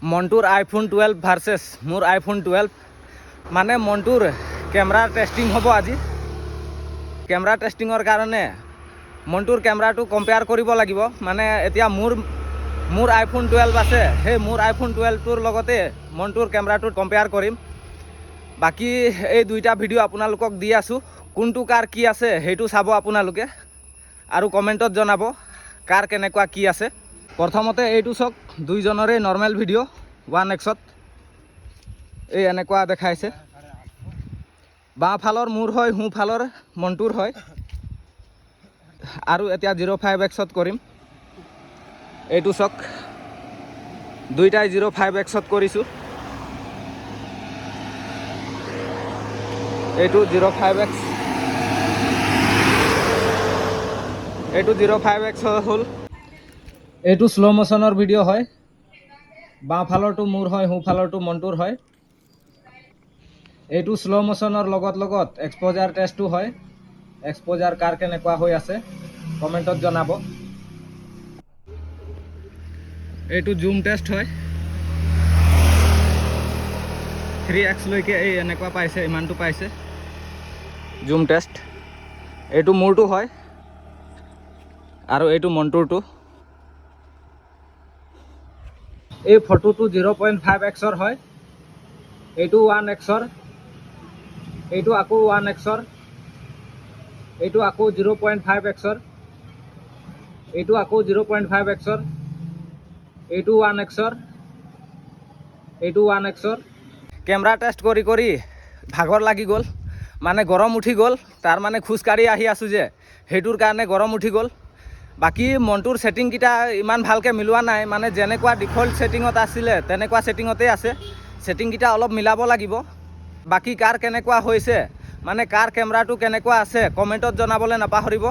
মন্টুৰ iPhone 12 versus মোৰ iPhone 12 মানে মন্টুৰ camera testing হ'ব আজি। কেমেৰা টেষ্টিঙৰ কাৰণে মন্টুৰ কেমেৰাটো কম্পেয়াৰ কৰিব লাগিব। মানে এতিয়া মোৰ আইফোন 12 আছে, সেই মোৰ আইফোন 12টোৰ লগতে মন্টুৰ কেমেৰাটো কম্পেয়াৰ কৰিম। বাকী এই দুইটা ভিডিঅ' আপোনালোকক দি আছোঁ, কোনটো কাৰ কি আছে সেইটো চাব আপোনালোকে আৰু কমেণ্টত জনাব কাৰ কেনেকুৱা কি আছে। প্ৰথমতে এইটো চাওক, দুইজনৰে নৰ্মেল ভিডিঅ' 1x এই এনেকুৱা দেখাইছে। বাওঁফালৰ মোৰ হয়, সোঁফালৰ মন্টুৰ হয়। আৰু এতিয়া 05x কৰিম। এইটো চাওক, দুইটাই 05x কৰিছোঁ। এইটো 05x, এইটো 05x হ'ল। এইটো শ্ল' মোশ্যনৰ ভিডিঅ' হয়। বাওঁফালৰটো মোৰ হয়, সোঁফালৰটো মন্টুৰ হয়। এইটো শ্ল' মোশ্যনৰ লগত এক্সপ'জাৰ টেষ্টটো হয়। এক্সপ'জাৰ কাৰ কেনেকুৱা হৈ আছে কমেণ্টত জনাব। এইটো জুম টেষ্ট হয়। 3x লৈকে এই এনেকুৱা পাইছে, ইমানটো পাইছে জুম টেষ্ট। এইটো মোৰটো হয় আৰু এইটো মন্টুৰটো। এই ফটোটো 0.5x হয়। এইটো 1x, এইটো আকৌ 1x, এইটো আকৌ 0.5x, এইটো আকৌ 0.5x, এইটো 1x, এইটো 1x। কেমেৰা টেষ্ট কৰি কৰি ভাগৰ লাগি গ'ল, মানে গৰম উঠি গ'ল। তাৰ মানে খোজকাঢ়ি আহি আছোঁ যে, সেইটোৰ কাৰণে গৰম উঠি গ'ল। বাকী মন্টুৰ ছেটিংকেইটা ইমান ভালকৈ মিলোৱা নাই, মানে যেনেকুৱা ডিফল্ট ছেটিঙত আছিলে তেনেকুৱা ছেটিঙতেই আছে। ছেটিংকেইটা অলপ মিলাব লাগিব। বাকী কাৰ কেনেকুৱা হৈছে, মানে কাৰ কেমেৰাটো কেনেকুৱা আছে কমেণ্টত জনাবলৈ নাপাহৰিব।